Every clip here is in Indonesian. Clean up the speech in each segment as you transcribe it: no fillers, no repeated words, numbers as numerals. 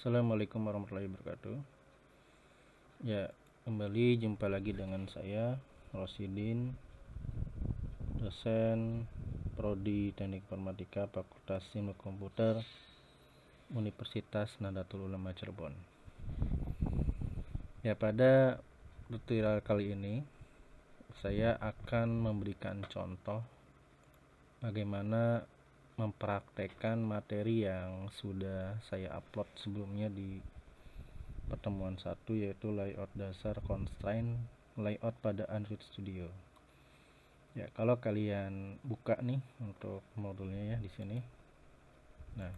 Assalamualaikum warahmatullahi wabarakatuh. Ya, kembali jumpa lagi dengan saya Rosidin, dosen Prodi Teknik Informatika Fakultas Ilmu Komputer Universitas Nahdlatul Ulama Cirebon. Ya, pada tutorial kali ini saya akan memberikan contoh bagaimana mempraktekkan materi yang sudah saya upload sebelumnya di pertemuan 1, yaitu layout dasar constraint layout pada Android Studio. Ya, kalau kalian buka nih untuk modulnya ya di sini. Nah,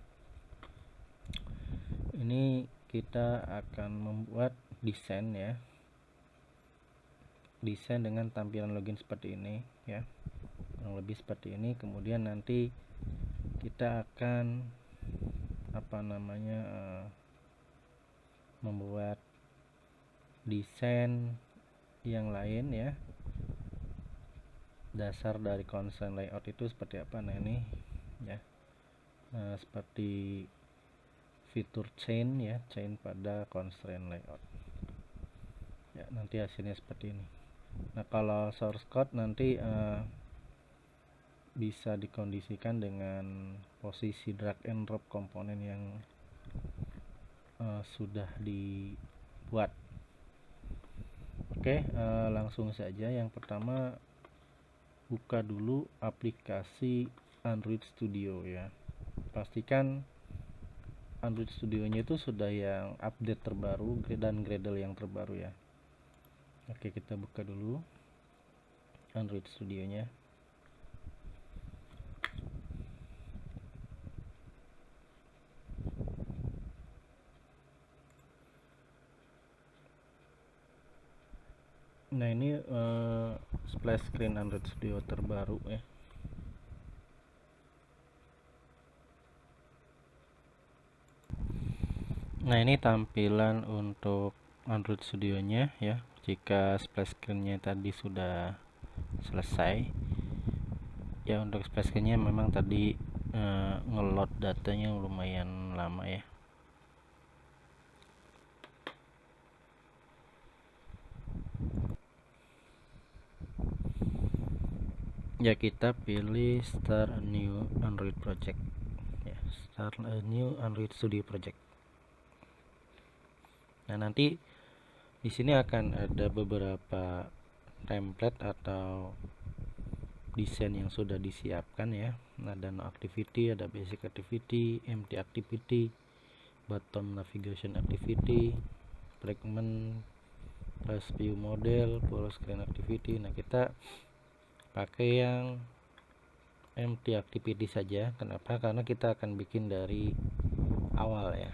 ini kita akan membuat desain ya. Desain dengan tampilan login seperti ini ya. Kurang lebih seperti ini. Kemudian nanti kita akan membuat desain yang lain ya. Dasar dari constraint layout itu seperti apa? Nah, ini ya. Seperti fitur chain ya, chain pada constraint layout. Ya, nanti hasilnya seperti ini. Nah, kalau source code nanti bisa dikondisikan dengan posisi drag and drop komponen yang sudah dibuat. Oke, langsung saja. Yang pertama, buka dulu aplikasi Android Studio ya. Pastikan Android Studio-nya itu sudah yang update terbaru dan Gradle yang terbaru ya. Oke, kita buka dulu Android Studio-nya. Nah, ini splash screen Android Studio terbaru ya. Nah, ini tampilan untuk Android Studio-nya ya. Jika splash screen-nya tadi sudah selesai ya, untuk splash screen-nya memang tadi ngeload datanya lumayan lama ya. Ya, kita pilih start a new Android project ya, start a new Android Studio project. Nah, nanti di sini akan ada beberapa template atau desain yang sudah disiapkan ya. Ada no activity, ada basic activity, empty activity, button navigation activity, fragment, plus view model, full screen activity. Nah, kita pakai yang empty activity saja. Kenapa? Karena kita akan bikin dari awal ya.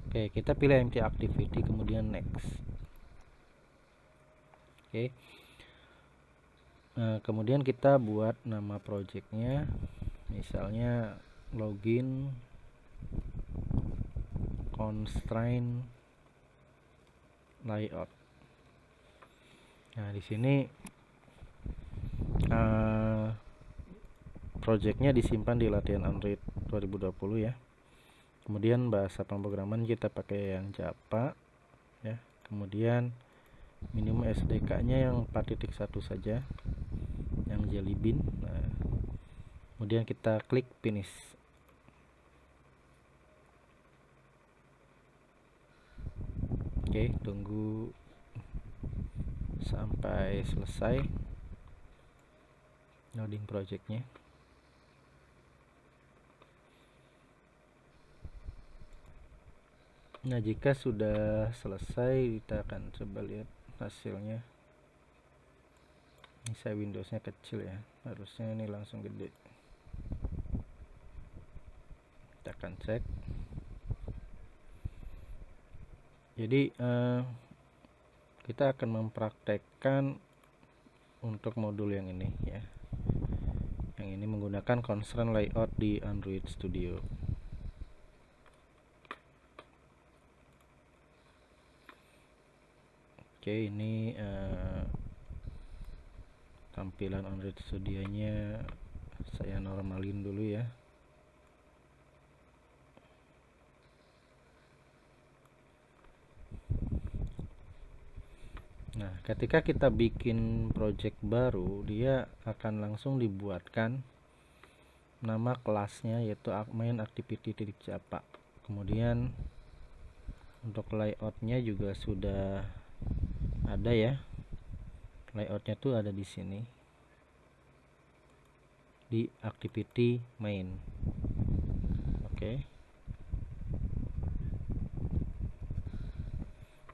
Oke, kita pilih empty activity, kemudian next. Oke. Kemudian kita buat nama projectnya, misalnya login constraint layout. Nah, di sini projectnya disimpan di latihan Android 2020 ya. Kemudian bahasa pemrograman kita pakai yang Java ya. Kemudian minimum SDK-nya yang 4.1 saja, yang Jelly Bean. Nah, kemudian kita klik finish. Oke, tunggu sampai selesai loading projectnya. Nah, jika sudah selesai, kita akan coba lihat hasilnya. Ini saya Windowsnya kecil ya, harusnya ini langsung gede. Kita akan cek. Jadi kita akan mempraktekkan untuk modul yang ini ya. Yang ini menggunakan constraint layout di Android Studio. Oke, ini tampilan Android Studio-nya saya normalin dulu ya. Nah, ketika kita bikin project baru, dia akan langsung dibuatkan nama kelasnya, yaitu main activity.java. Kemudian untuk layoutnya juga sudah ada ya. Layoutnya tuh ada di sini, di activity main. Oke.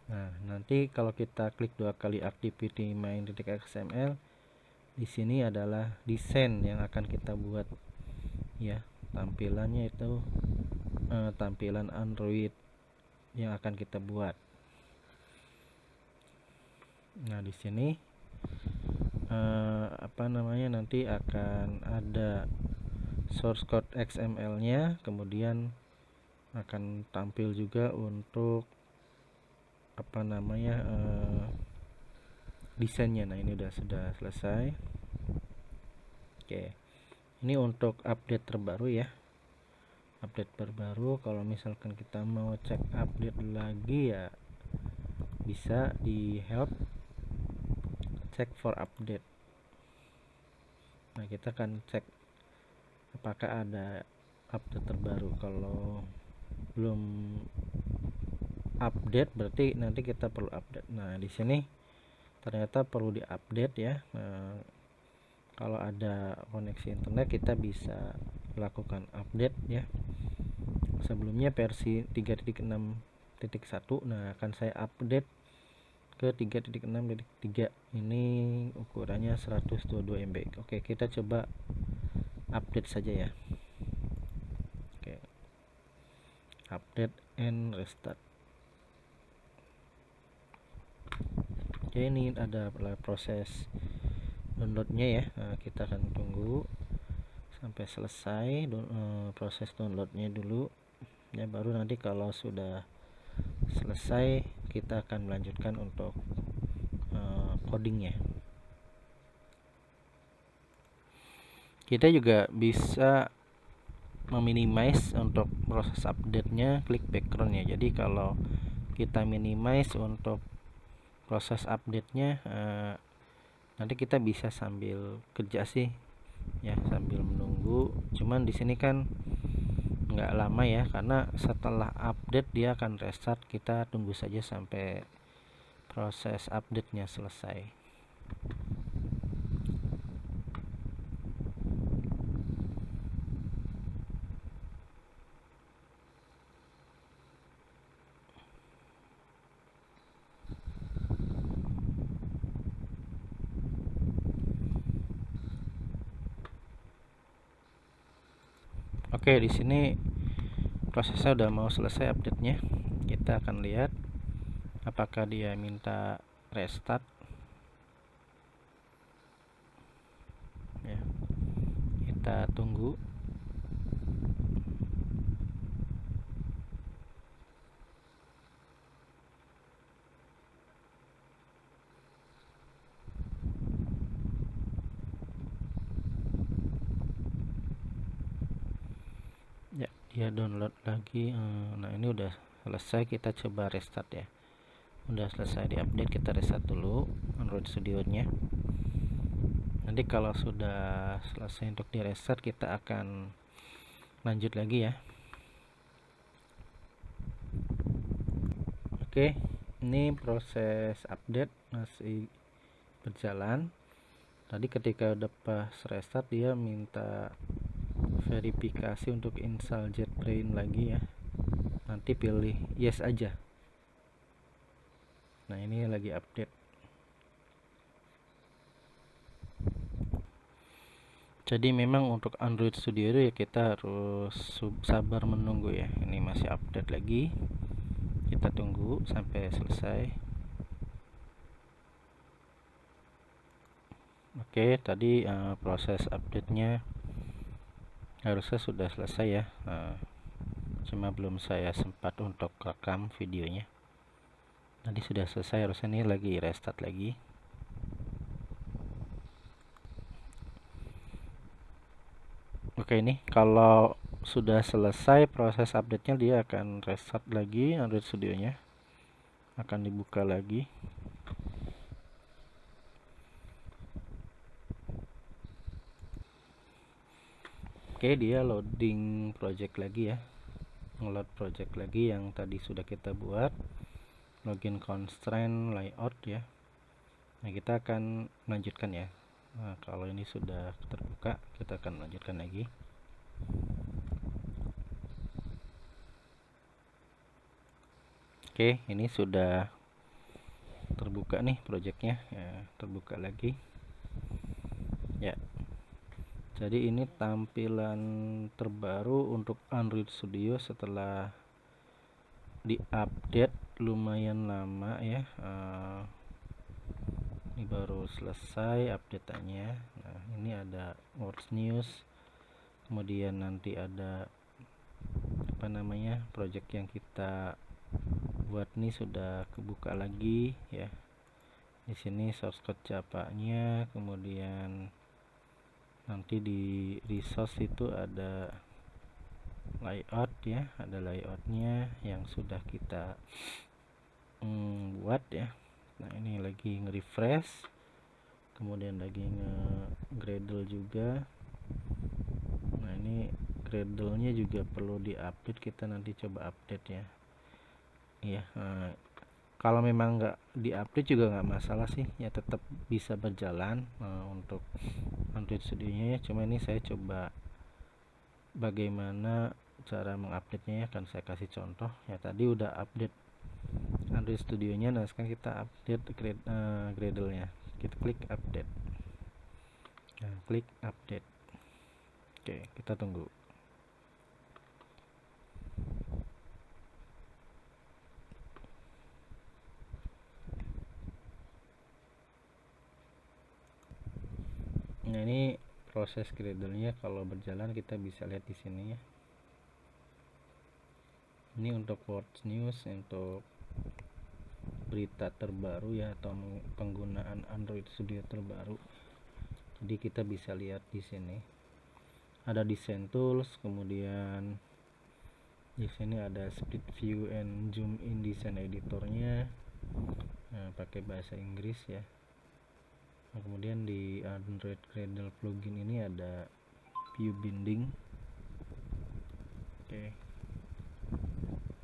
Nah, nanti kalau kita klik 2 kali activity main.xml, di sini adalah desain yang akan kita buat ya. Tampilannya itu tampilan Android yang akan kita buat. Nah, di sini nanti akan ada source code XML-nya, kemudian akan tampil juga untuk desainnya. Nah, ini sudah selesai. Oke. Ini untuk update terbaru ya. Update terbaru, kalau misalkan kita mau cek update lagi ya bisa di help check for update. Nah, kita akan cek apakah ada update terbaru. Kalau belum update berarti nanti kita perlu update. Nah, di sini ternyata perlu diupdate ya. Kalau ada koneksi internet kita bisa lakukan update ya. Sebelumnya versi 3.6.1, nah akan saya update ke 3.6.3. Ini ukurannya 122 MB. Oke, kita coba update saja ya. Oke, update and restart. Oke, ini ada proses downloadnya ya. Nah, kita akan tunggu sampai selesai proses downloadnya dulu ya, baru nanti kalau sudah selesai kita akan melanjutkan untuk codingnya. Kita juga bisa meminimize untuk proses update-nya, klik background ya. Jadi kalau kita minimize untuk proses update-nya, nanti kita bisa sambil kerja sih ya, sambil menunggu. Cuman di sini kan nggak lama ya, karena setelah update dia akan restart. Kita tunggu saja sampai proses update-nya selesai. Oke, di sini prosesnya udah mau selesai update-nya. Kita akan lihat apakah dia minta restart ya. Kita tunggu. Ya, dia download lagi. Nah, ini udah selesai. Kita coba restart ya. Udah selesai di update, kita restart dulu Android Studio-nya. Nanti kalau sudah selesai untuk di restart, kita akan lanjut lagi ya. Oke, ini proses update masih berjalan. Tadi ketika udah pas restart dia minta verifikasi untuk install JetBrains lagi ya. Nanti pilih yes aja. Nah, ini lagi update. Jadi memang untuk Android Studio itu ya kita harus sabar menunggu ya. Ini masih update lagi. Kita tunggu sampai selesai. Oke, tadi proses update-nya harusnya sudah selesai ya. Cuma belum saya sempat untuk rekam videonya. Tadi sudah selesai, harusnya ini lagi restart lagi. Oke, ini kalau sudah selesai proses update-nya, dia akan restart lagi Android Studio-nya. Akan dibuka lagi. Oke, dia loading project lagi ya, ngeload project lagi yang tadi sudah kita buat, login constraint layout ya. Nah, kita akan lanjutkan ya. Nah, kalau ini sudah terbuka, kita akan lanjutkan lagi. Oke, ini sudah terbuka nih projectnya ya, terbuka lagi ya. Jadi ini tampilan terbaru untuk Android Studio setelah diupdate lumayan lama ya. Ini baru selesai update-nya. Nah, ini ada What's News, kemudian nanti ada apa namanya, project yang kita buat nih sudah kebuka lagi ya. Di sini source code Java-nya, kemudian nanti di resource itu ada layout ya, ada layoutnya yang sudah kita buat ya. Nah, ini lagi nge-refresh, kemudian lagi nge-gradle juga. Nah, ini gradle-nya juga perlu diupdate, kita nanti coba update ya. Iya, kalau memang nggak diupdate juga nggak masalah sih ya, tetap bisa berjalan untuk Android Studio-nya ya. Cuma ini saya coba bagaimana cara mengupdate-nya ya, kan saya kasih contoh ya. Tadi udah update Android Studio-nya, nah sekarang kita update Gradle-nya. Kita klik update. Nah, klik update. Oke, kita tunggu. Nah, ini proses Gradle-nya kalau berjalan kita bisa lihat di sini ya. Ini untuk What's News, untuk berita terbaru ya, atau penggunaan Android Studio terbaru. Jadi kita bisa lihat di sini ada design tools, kemudian di sini ada split view and zoom in design editornya. Nah, pakai bahasa Inggris ya. Nah, kemudian di Android Gradle plugin ini ada view binding. Oke.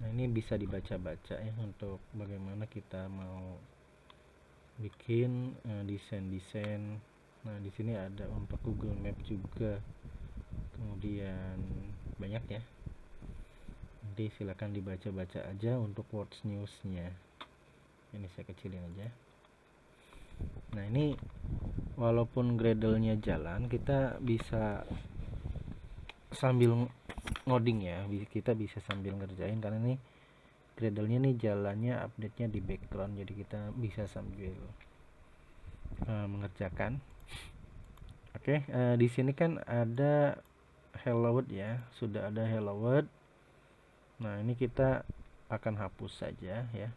Nah, ini bisa dibaca-baca ya untuk bagaimana kita mau bikin desain-desain. Nah, di sini ada untuk Google Map juga. Kemudian banyak ya. Nanti silakan dibaca-baca aja untuk What's News-nya. Ini saya kecilin aja. Nah, ini walaupun Gradle-nya jalan, kita bisa sambil ngoding ya, kita bisa sambil ngerjain karena ini Gradle-nya nih jalannya, update-nya di background, jadi kita bisa sambil mengerjakan. Oke, di sini kan ada Hello World ya, sudah ada Hello World. Nah, ini kita akan hapus saja ya,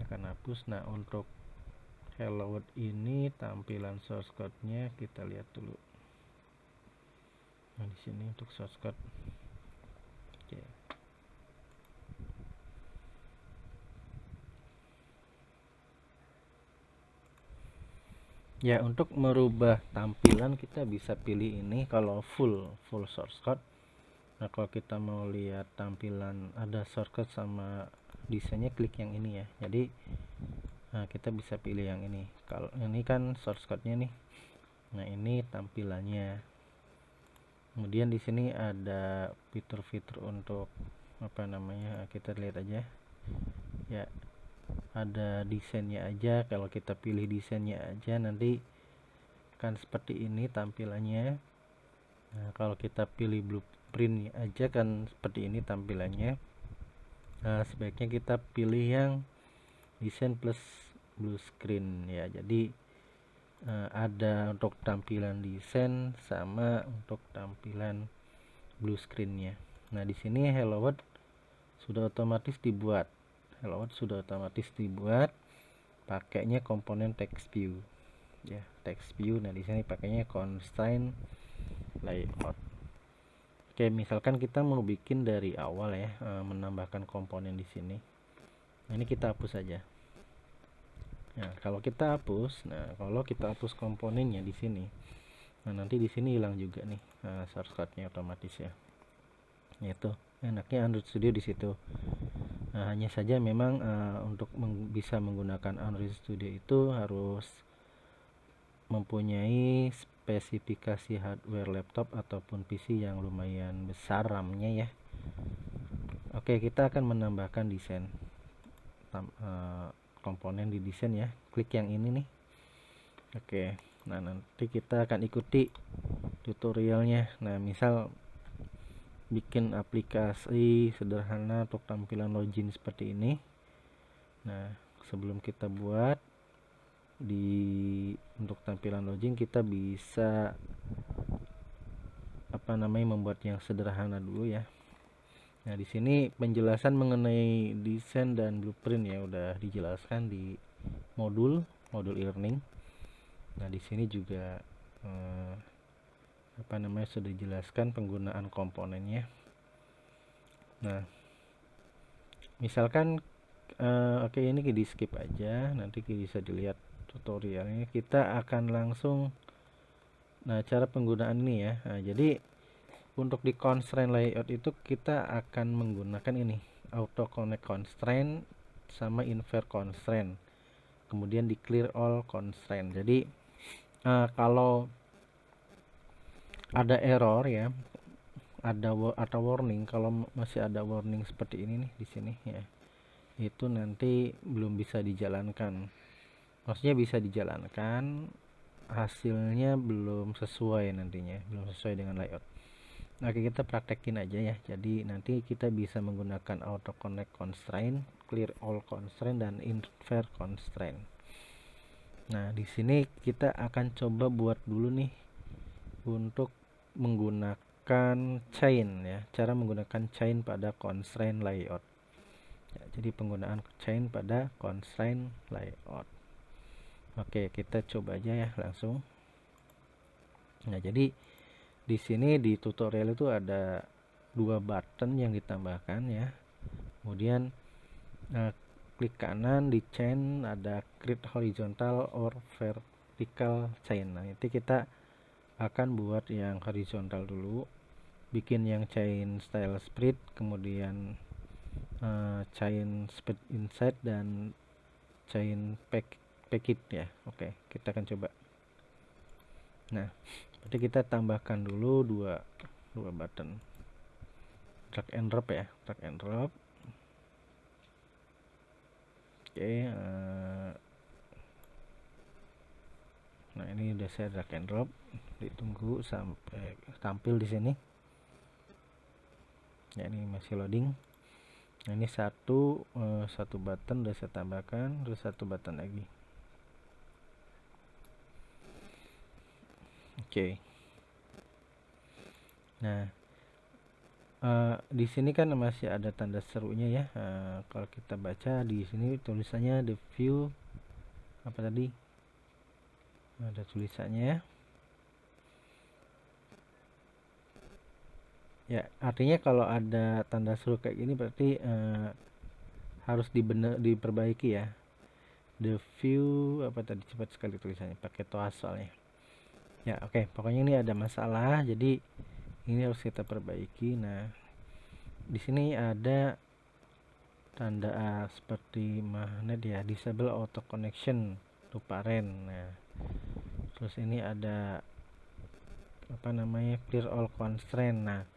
akan hapus. Nah, untuk Hello World ini tampilan source code-nya kita lihat dulu. Nah, di sini untuk source code. Oke. Ya, untuk merubah tampilan kita bisa pilih ini kalau full source code. Nah, kalau kita mau lihat tampilan ada source code sama desainnya, klik yang ini ya. Jadi kita bisa pilih yang ini. Kalau ini kan source code-nya nih. Nah, ini tampilannya. Kemudian di sini ada fitur-fitur untuk apa namanya, kita lihat aja ya. Ada desainnya aja, kalau kita pilih desainnya aja nanti kan seperti ini tampilannya. Nah, kalau kita pilih blueprint aja kan seperti ini tampilannya. Nah, sebaiknya kita pilih yang desain plus blue screen ya. Jadi ada untuk tampilan desain sama untuk tampilan blue screen-nya. Nah, di sini Hello World sudah otomatis dibuat. Hello World sudah otomatis dibuat pakainya komponen text view ya, text view. Nah, di sini pakainya constraint layout. Oke, misalkan kita mau bikin dari awal ya, menambahkan komponen di sini. Nah, ini kita hapus saja. Nah, kalau kita hapus komponennya di sini. Nah, nanti di sini hilang juga nih shortcutnya otomatis ya. Itu enaknya Android Studio di situ. Nah, hanya saja memang untuk bisa menggunakan Android Studio itu harus mempunyai spesifikasi hardware laptop ataupun PC yang lumayan besar RAM-nya ya. Oke, kita akan menambahkan desain komponen di desain ya. Klik yang ini nih. Oke, nah nanti kita akan ikuti tutorialnya. Nah, misal bikin aplikasi sederhana untuk tampilan login seperti ini. Nah, sebelum kita buat untuk tampilan login, kita bisa membuat yang sederhana dulu ya. Nah, di sini penjelasan mengenai desain dan blueprint ya udah dijelaskan di modul e-learning. Nah, di sini juga sudah dijelaskan penggunaan komponennya. Nah, misalkan oke, ini di skip aja, nanti bisa dilihat tutorialnya. Kita akan langsung cara penggunaan ini ya. Nah, jadi untuk di constraint layout itu kita akan menggunakan ini auto connect constraint sama invert constraint, kemudian di clear all constraint. Jadi kalau ada error ya, atau warning, kalau masih ada warning seperti ini nih di sini ya, itu nanti belum bisa dijalankan. Maksudnya bisa dijalankan, hasilnya belum sesuai nantinya, belum sesuai dengan layout. Oke, kita praktekin aja ya. Jadi nanti kita bisa menggunakan auto connect constraint, clear all constraint, dan invert constraint. Nah, di sini kita akan coba buat dulu nih untuk menggunakan chain ya. Cara menggunakan chain pada constraint layout. Ya, jadi penggunaan chain pada constraint layout. Oke, kita coba aja ya langsung. Nah, jadi di sini di tutorial itu ada 2 button yang ditambahkan ya. Kemudian klik kanan di chain, ada create horizontal or vertical chain. Nah, itu kita akan buat yang horizontal dulu, bikin yang chain style split, kemudian chain speed inside dan chain packet ya. Oke, kita akan coba. Nah, berarti kita tambahkan dulu dua button, drag and drop ya, drag and drop. Oke, nah ini udah saya drag and drop, ditunggu sampai tampil di sini. Ya, ini masih loading. Nah, ini satu button udah saya tambahkan, terus satu button lagi. Oke. Nah, di sini kan masih ada tanda serunya ya. Kalau kita baca di sini tulisannya the view apa tadi? Ada tulisannya ya. Ya, artinya kalau ada tanda seru kayak gini berarti harus diperbaiki ya. The view apa tadi, cepat sekali tulisannya pakai toas soalnya. Ya, oke, pokoknya ini ada masalah, jadi ini harus kita perbaiki. Nah, di sini ada tanda seperti magnet ya, disable auto connection to parent. Nah, terus ini ada clear all constraint. Nah,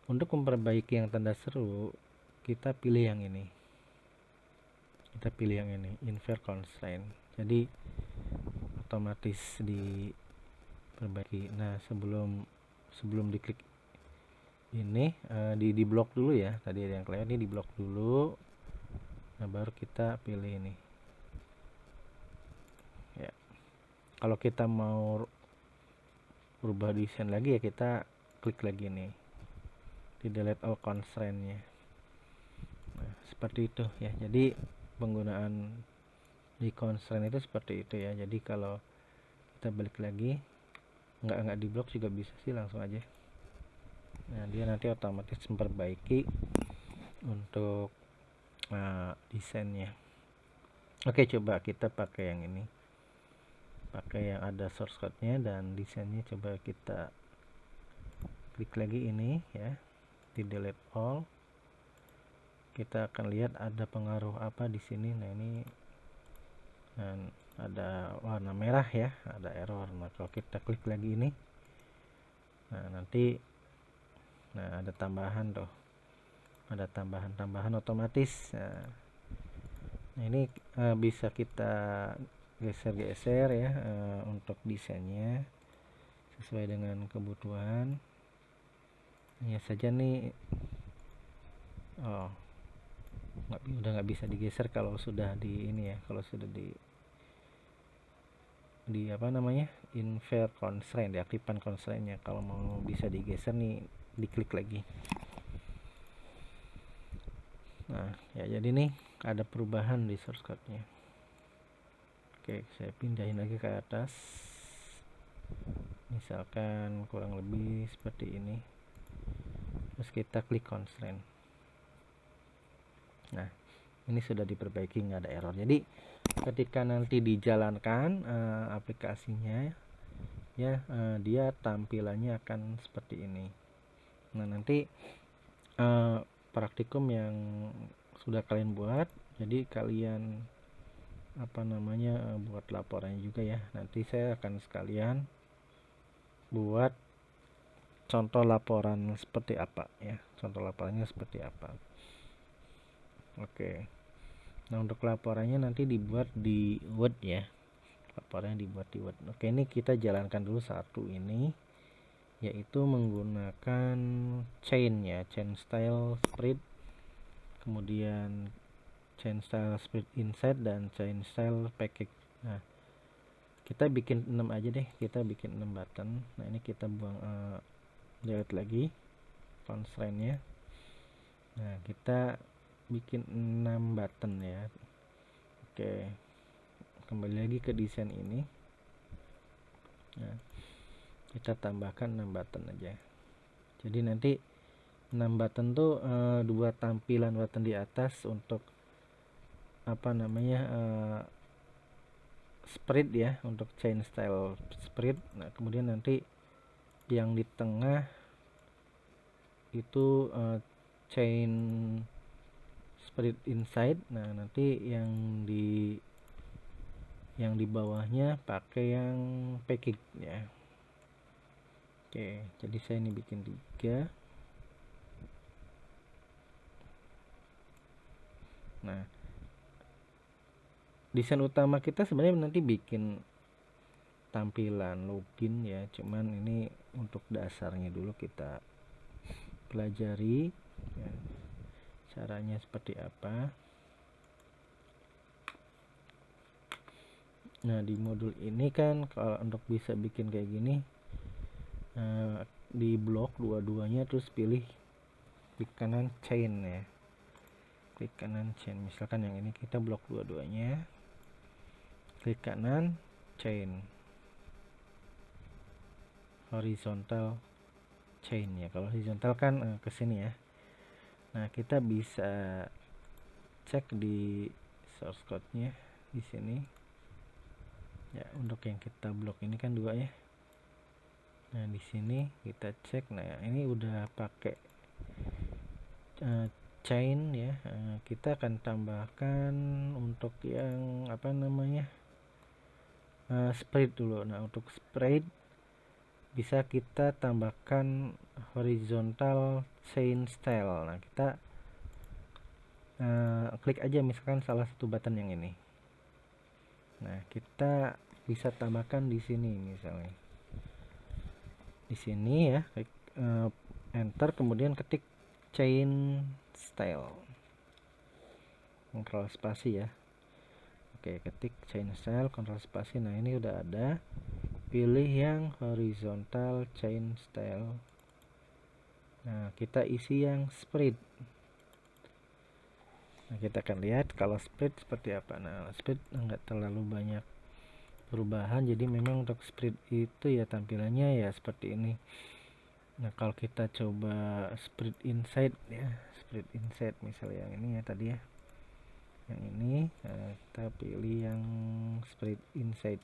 untuk memperbaiki yang tanda seru, kita pilih yang ini. Invert constraint. Jadi otomatis diperbaiki. Nah, sebelum diklik ini di blok dulu ya. Tadi ada yang kelewat, ini di blok dulu. Nah, baru kita pilih ini. Ya. Kalau kita mau berubah desain lagi ya, kita klik lagi nih. Di delete all constraint-nya. Nah, seperti itu ya. Jadi penggunaan di constraint itu seperti itu ya. Jadi kalau kita balik lagi, nggak di blok juga bisa sih, langsung aja. Nah, dia nanti otomatis memperbaiki untuk desainnya. Oke, coba kita pakai yang ini. pakai yang ada source code-nya dan desainnya. Coba kita klik lagi ini ya, di delete all. Kita akan lihat ada pengaruh apa di sini. Nah ini dan ada warna merah ya, ada error. Nah kalau kita klik lagi ini, nah nanti ada tambahan tuh, ada tambahan otomatis. Nah ini bisa kita geser-geser ya untuk desainnya sesuai dengan kebutuhan. Hanya saja nih udah nggak bisa digeser kalau sudah di ini ya, kalau sudah di apa namanya, invert constraint, diaktifkan constraintnya. Kalau mau bisa digeser nih, diklik lagi. Nah ya, jadi nih ada perubahan di source code nya. Oke, saya pindahin lagi ke atas, misalkan kurang lebih seperti ini, terus kita klik constraint. Nah ini sudah diperbaiki, nggak ada error. Jadi ketika nanti dijalankan aplikasinya ya, dia tampilannya akan seperti ini. Nah nanti praktikum yang sudah kalian buat, jadi kalian buat laporannya juga ya. Nanti saya akan sekalian buat contoh laporan seperti apa ya, contoh laporannya seperti apa. Oke, nah untuk laporannya nanti dibuat di Word ya, laporannya dibuat di Word. Oke, ini kita jalankan dulu satu ini, yaitu menggunakan chain ya, chain style spread, kemudian chain style spread inside dan chain style package. Nah kita bikin 6 aja deh, kita bikin 6 button. Nah ini kita buang, delete lagi constraint-nya. Nah kita bikin 6 button ya. Oke, kembali lagi ke desain ini. Nah kita tambahkan 6 button aja. Jadi nanti 6 button tuh 2 tampilan button di atas untuk spread ya, untuk chain style spread. Nah kemudian nanti yang di tengah itu chain spread inside. Nah nanti yang di bawahnya pakai yang package ya. Oke, jadi saya ini bikin 3. Nah desain utama kita sebenarnya nanti bikin tampilan login ya, cuman ini untuk dasarnya dulu kita pelajari ya, caranya seperti apa. Nah di modul ini kan kalau untuk bisa bikin kayak gini, di blok dua-duanya, terus pilih klik kanan chain ya, klik kanan chain. Misalkan yang ini kita blok dua-duanya, klik kanan chain, horizontal chain ya. Kalau horizontal kan ke sini ya. Nah kita bisa cek di source code-nya di sini ya, untuk yang kita blok ini kan 2 ya. Nah di sini kita cek. Nah ini udah pakai chain ya. Kita akan tambahkan untuk yang spread dulu. Nah untuk spread bisa kita tambahkan horizontal chain style. Nah kita klik aja misalkan salah satu button yang ini. Nah kita bisa tambahkan di sini, misalnya di sini ya, klik enter, kemudian ketik chain style, kontrol spasi ya. Oke, ketik chain style, kontrol spasi. Nah ini udah ada, pilih yang horizontal chain style. Nah kita isi yang spread. Nah kita akan lihat kalau spread seperti apa. Nah spread enggak terlalu banyak perubahan, jadi memang untuk spread itu ya tampilannya ya seperti ini. Nah kalau kita coba spread inside ya, spread inside misalnya yang ini ya tadi ya, yang ini, kita pilih yang spread inside.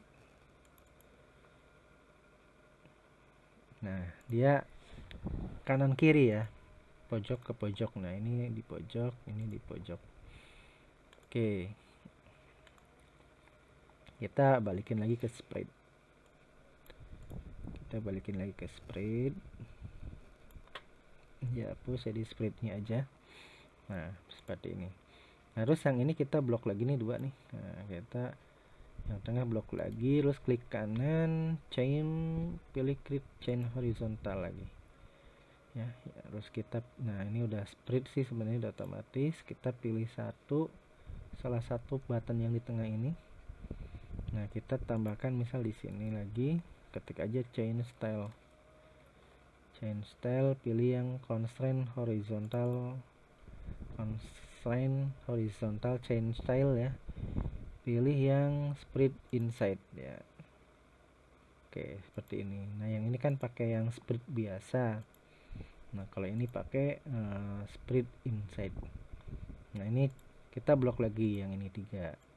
Nah, dia kanan kiri ya, pojok ke pojok. Nah, ini di pojok, ini di pojok. Oke, kita balikin lagi ke spread. Ya, hapus jadi spreadnya aja. Nah, seperti ini. Terus yang ini kita blok lagi nih, 2 nih. Nah, kita yang tengah blok lagi, terus klik kanan, chain, pilih create chain horizontal lagi. Ya, terus kita, nah ini udah spread sih sebenarnya, udah otomatis. Kita pilih salah satu button yang di tengah ini. Nah, kita tambahkan misal di sini lagi, ketik aja chain style, pilih yang constraint horizontal chain style ya, pilih yang spread inside ya. Oke, seperti ini. Nah, yang ini kan pakai yang spread biasa. Nah, kalau ini pakai spread inside. Nah, ini kita blok lagi yang ini 3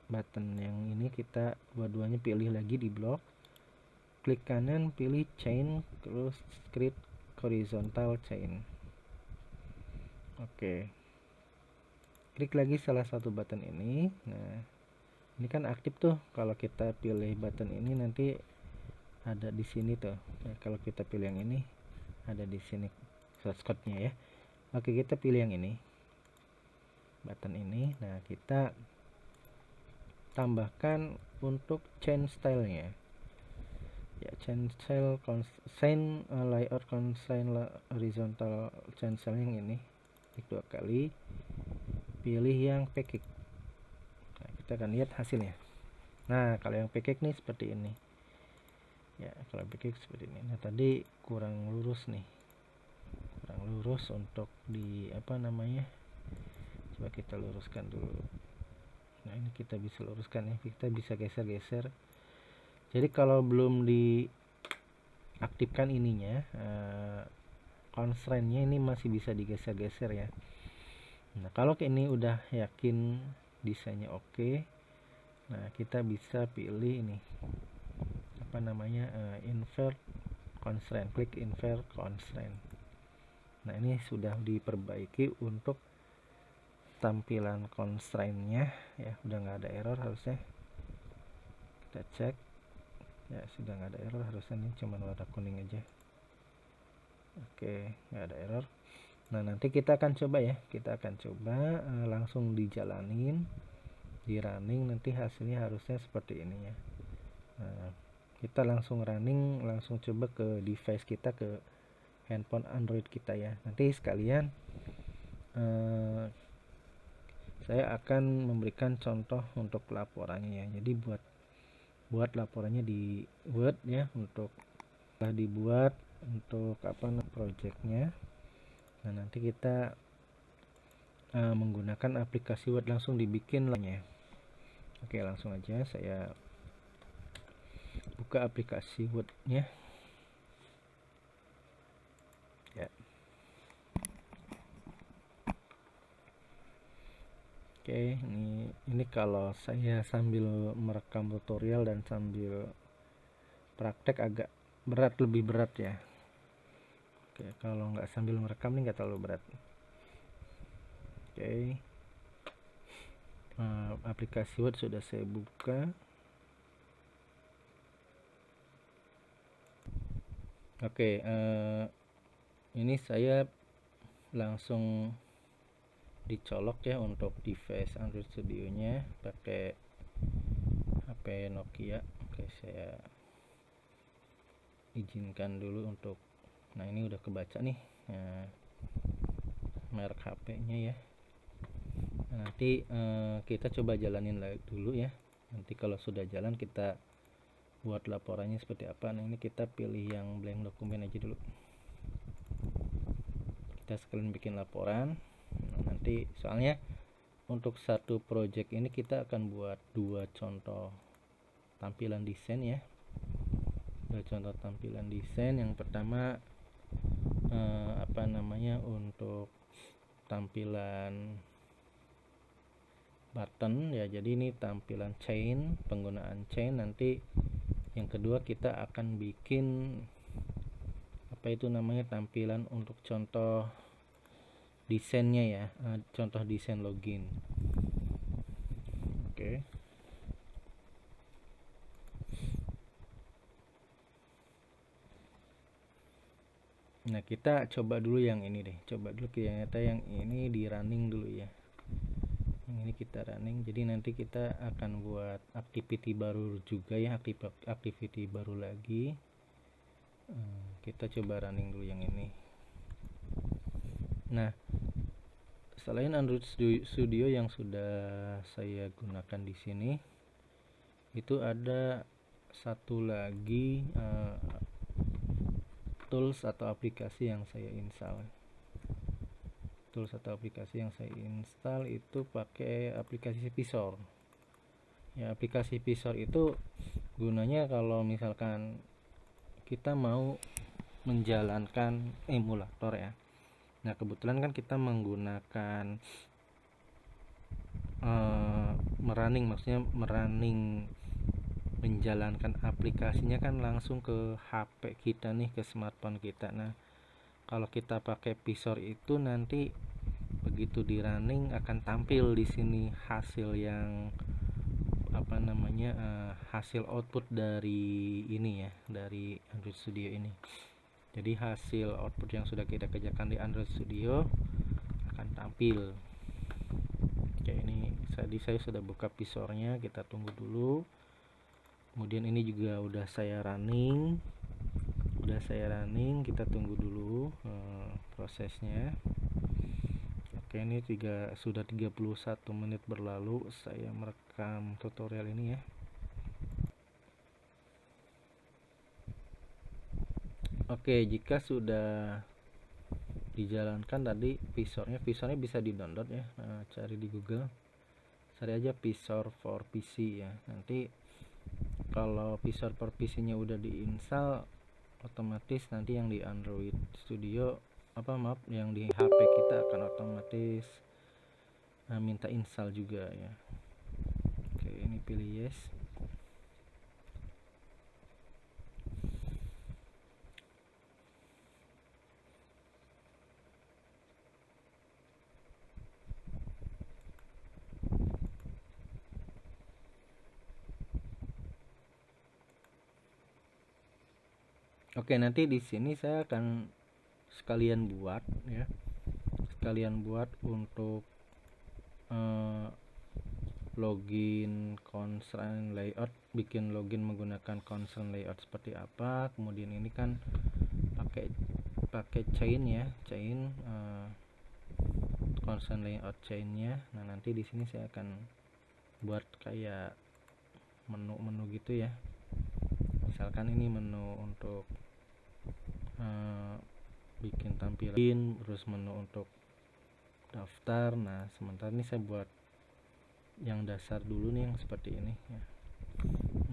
button yang ini, kita dua-duanya pilih lagi di blok, klik kanan, pilih chain, terus create horizontal chain. Oke, klik lagi salah satu button ini. Nah, ini kan aktif tuh. Kalau kita pilih button ini nanti ada di sini tuh. Nah, kalau kita pilih yang ini ada di sini shortcutnya ya. Oke, kita pilih yang ini, button ini. Nah, kita tambahkan untuk chain stylenya ya, chain style constraint layout constraint horizontal chain style yang ini, klik 2 kali, pilih yang package. Nah, kita akan lihat hasilnya. Nah, kalau yang package nih seperti ini ya, kalau package seperti ini. Nah, tadi kurang lurus untuk di apa namanya, coba kita luruskan dulu. Nah, ini kita bisa luruskan ya, kita bisa geser-geser. Jadi kalau belum diaktifkan ininya, constraint-nya ini masih bisa digeser-geser ya. Nah, kalau ini udah yakin desainnya oke, nah kita bisa pilih ini apa namanya, invert constraint, klik invert constraint. Nah, ini sudah diperbaiki untuk tampilan constraint-nya ya, udah nggak ada error harusnya. Kita cek ya, sudah nggak ada error harusnya, ini cuma warna kuning aja. Oke, nggak ada error. Nah, nanti kita akan coba langsung dijalanin, di running, nanti hasilnya harusnya seperti ini ya. Nah, kita langsung running, langsung coba ke device kita, ke handphone Android kita ya. Nanti sekalian saya akan memberikan contoh untuk laporannya ya. Jadi buat laporannya di Word ya, untuk dibuat untuk projectnya. Nah, nanti kita menggunakan aplikasi Word, langsung dibikin lainnya. Oke, langsung aja saya buka aplikasi Word-nya ya. Oke, ini kalau saya sambil merekam tutorial dan sambil praktek agak lebih berat ya. Oke, kalau nggak sambil merekam nih nggak terlalu berat. Oke, aplikasi Word sudah saya buka. Oke, ini saya langsung dicolok ya untuk device Android Studio-nya pakai HP Nokia. Oke, saya izinkan dulu untuk, nah ini udah kebaca nih merek HP-nya ya. Nah, nanti kita coba jalanin lagi dulu ya. Nanti kalau sudah jalan kita buat laporannya seperti apa. Nah, ini kita pilih yang blank dokumen aja dulu. Kita sekalian bikin laporan. Nah, nanti soalnya untuk satu project ini kita akan buat 2 contoh tampilan desain ya. 2 contoh tampilan desain. Yang pertama untuk tampilan button ya, jadi ini tampilan chain, penggunaan chain. Nanti yang kedua kita akan bikin apa itu namanya, tampilan untuk contoh desainnya ya, contoh desain login. Oke. Nah, kita coba dulu yang ini deh. Coba dulu kita yang ini di running dulu ya. Yang ini kita running. Jadi nanti kita akan buat activity baru juga ya, activity baru lagi. Kita coba running dulu yang ini. Nah, selain Android Studio yang sudah saya gunakan di sini, itu ada satu lagi tools atau aplikasi yang saya install. Tools atau aplikasi yang saya install itu pakai aplikasi Visor. Ya, aplikasi Visor itu gunanya kalau misalkan kita mau menjalankan emulator ya. Nah, kebetulan kan kita menggunakan maksudnya menjalankan aplikasinya kan langsung ke HP kita nih, ke smartphone kita. Nah, kalau kita pakai Visor itu nanti begitu di running akan tampil di sini hasil yang hasil output dari ini ya, dari Android Studio ini. Jadi hasil output yang sudah kita kerjakan di Android Studio akan tampil. Oke, ini tadi saya sudah buka Visornya, kita tunggu dulu. Kemudian ini juga udah saya running, kita tunggu dulu prosesnya. Oke, ini sudah 31 menit berlalu saya merekam tutorial ini ya. Oke, jika sudah dijalankan tadi Visornya bisa di-download ya. Nah, cari di Google, cari aja Visor for PC ya. Nanti kalau Visor for PC-nya udah diinstal, otomatis nanti yang di Android Studio yang di HP kita akan otomatis minta install juga ya. Oke, ini pilih yes. Oke, nanti di sini saya akan sekalian buat untuk login constraint layout, bikin login menggunakan constraint layout seperti apa. Kemudian ini kan pakai chain ya, constraint layout chainnya. Nah, nanti di sini saya akan buat kayak menu gitu ya. Misalkan ini menu untuk bikin tampilan, terus menu untuk daftar. Nah, sementara ini saya buat yang dasar dulu nih, yang seperti ini ya.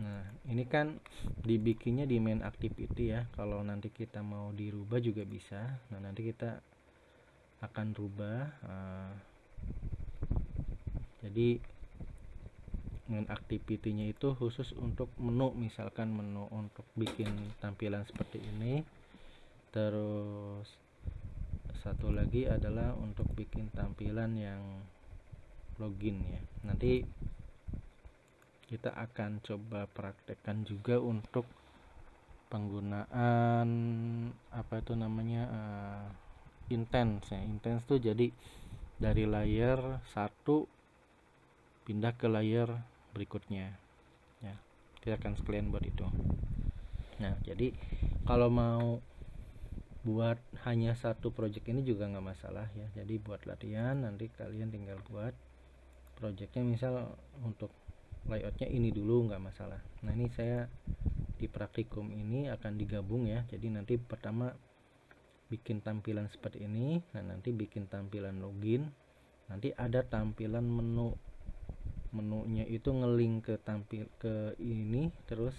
Nah, ini kan dibikinnya di main activity ya. Kalau nanti kita mau dirubah juga bisa. Nah, nanti kita akan rubah. Jadi main activity-nya itu khusus untuk menu, misalkan menu untuk bikin tampilan seperti ini. Terus satu lagi adalah untuk bikin tampilan yang login ya. Nanti kita akan coba praktekkan juga untuk penggunaan intense ya. Intense tuh jadi dari layer 1 pindah ke layer berikutnya ya. Kita akan sekalian buat itu. Nah, jadi kalau mau buat hanya satu project ini juga nggak masalah ya. Jadi buat latihan, nanti kalian tinggal buat projectnya, misal untuk layoutnya ini dulu nggak masalah. Nah, ini saya di praktikum ini akan digabung ya. Jadi nanti pertama bikin tampilan seperti ini, nah nanti bikin tampilan login, nanti ada tampilan menunya itu ngelink ke ini, terus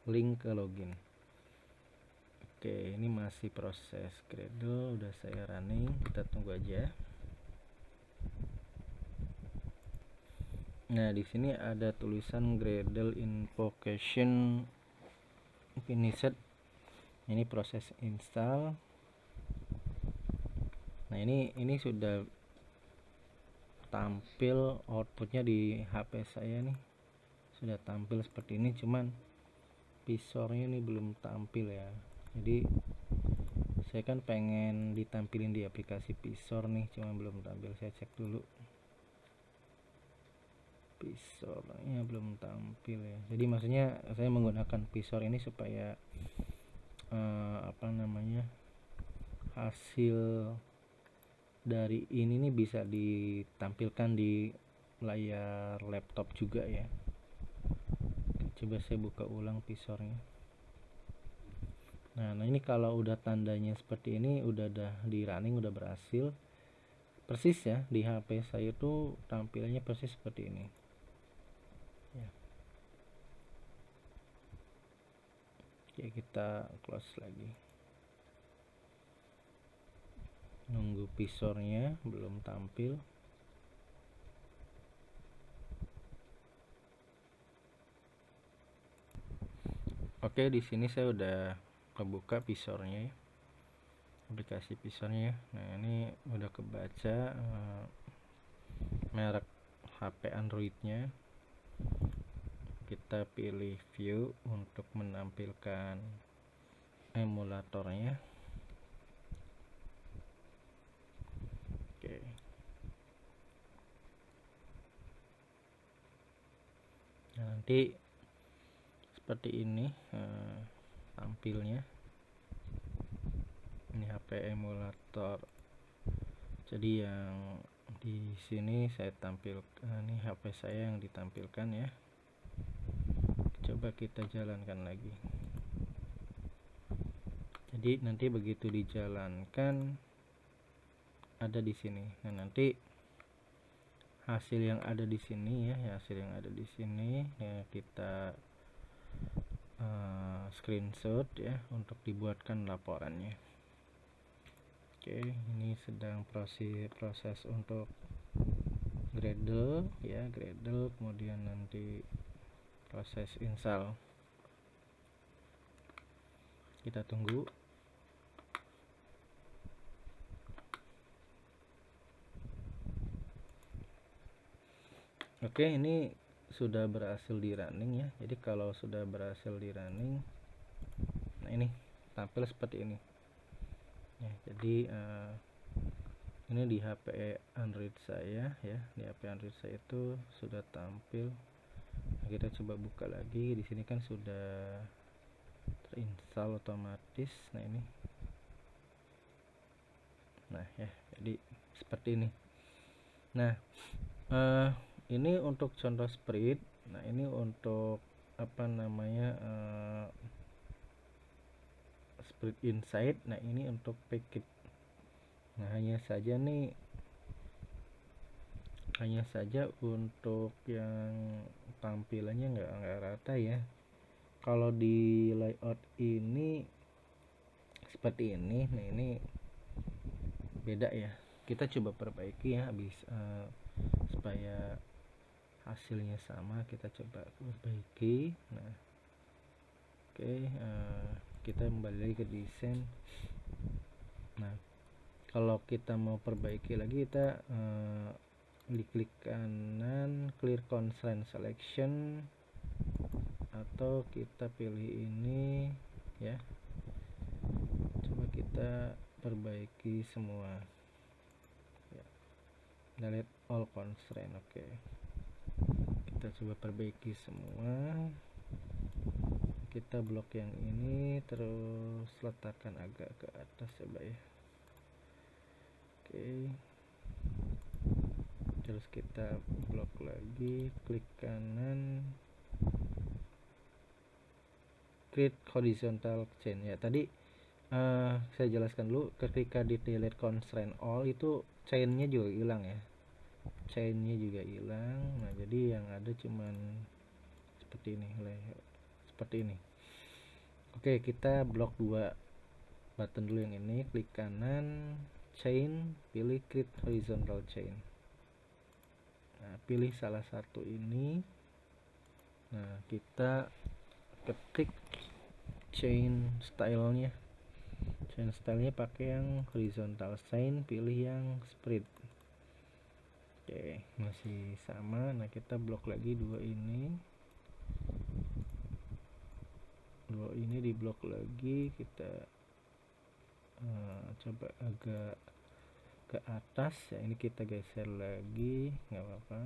link ke login. Oke, ini masih proses Gradle, udah saya running, kita tunggu aja. Nah, di sini ada tulisan Gradle invocation finished. Ini proses install. Nah, ini sudah tampil outputnya di HP saya nih, sudah tampil seperti ini, cuman visornya ini belum tampil ya. Jadi saya kan pengen ditampilin di aplikasi visor nih, cuman belum tampil. Saya cek dulu, visornya belum tampil ya. Jadi maksudnya saya menggunakan visor ini supaya hasil dari ini nih bisa ditampilkan di layar laptop juga ya. Coba saya buka ulang visornya. Nah, ini kalau udah tandanya seperti ini, udah di running, udah berhasil. Persis ya, di HP saya tuh tampilannya persis seperti ini ya. Oke, kita close lagi. Nunggu visornya belum tampil. Oke, di sini saya udah kebuka visornya ya, aplikasi visornya. Nah, ini udah kebaca merek HP Androidnya. Kita pilih view untuk menampilkan emulatornya. Oke. Nah, nanti seperti ini tampilnya. Ini HP emulator. Jadi yang di sini saya tampilkan, ini HP saya yang ditampilkan ya. Coba kita jalankan lagi. Jadi nanti begitu dijalankan ada di sini. Nah, nanti hasil yang ada di sini ya, hasil yang ada di sini ya, kita screenshot ya untuk dibuatkan laporannya. Oke, ini sedang proses untuk Gradle ya, Gradle, kemudian nanti proses install. Kita tunggu. Oke, ini sudah berhasil di running ya. Jadi kalau sudah berhasil di running, nah ini tampil seperti ini ya. Jadi ini di HP Android saya ya, di HP Android saya itu sudah tampil. Nah, kita coba buka lagi. Di sini kan sudah terinstall otomatis. Nah, ini. Nah ya, jadi seperti ini. Nah, ini untuk contoh spread. Nah, ini untuk spread inside. Nah, ini untuk packet. Nah, hanya saja untuk yang tampilannya nggak rata ya. Kalau di layout ini seperti ini. Nah, ini beda ya. Kita coba perbaiki ya, supaya hasilnya sama. Kita coba perbaiki. Nah, oke, kita kembali lagi ke desain. Nah, kalau kita mau perbaiki lagi, kita klik kanan, clear constraint selection, atau kita pilih ini ya. Coba kita perbaiki semua ya. Delete all constraint. Oke, kita coba perbaiki semua. Kita blok yang ini, terus letakkan agak ke atas coba ya. Oke, terus kita blok lagi, klik kanan, create horizontal chain ya. Tadi saya jelaskan dulu, ketika di delete constraint all itu chainnya juga hilang ya, chainnya juga hilang. Nah, jadi yang ada cuman seperti ini, seperti ini. Oke, kita blok 2 button dulu. Yang ini klik kanan, chain, pilih create horizontal chain. Nah, pilih salah satu ini. Nah, kita ketik chain stylenya. Chain stylenya pakai yang horizontal chain, pilih yang spread. Oke, masih sama. Nah, kita blok lagi dua ini di blok lagi. Kita coba agak ke atas ya, ini kita geser lagi, nggak apa-apa,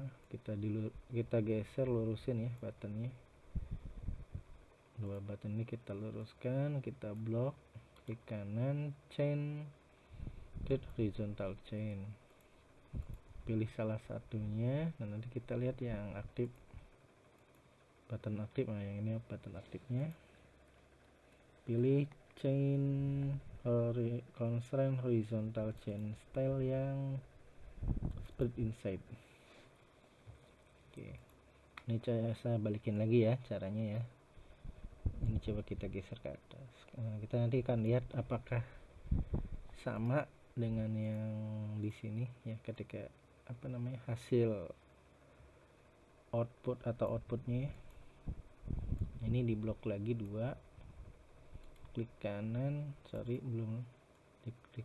kita geser, lurusin ya buttonnya, dua button ini kita luruskan, kita blok, klik kanan, chain, create horizontal chain, pilih salah satunya. Nah, nanti kita lihat yang aktif, button aktif. Nah, yang ini button aktifnya, pilih chain constraint horizontal chain style yang spread inside. Oke, ini saya balikin lagi ya caranya ya. Ini coba kita geser ke atas. Nah, kita nanti akan lihat apakah sama dengan yang di sini ya, ketika hasil output atau outputnya ya. Ini di blok lagi dua, klik kanan, belum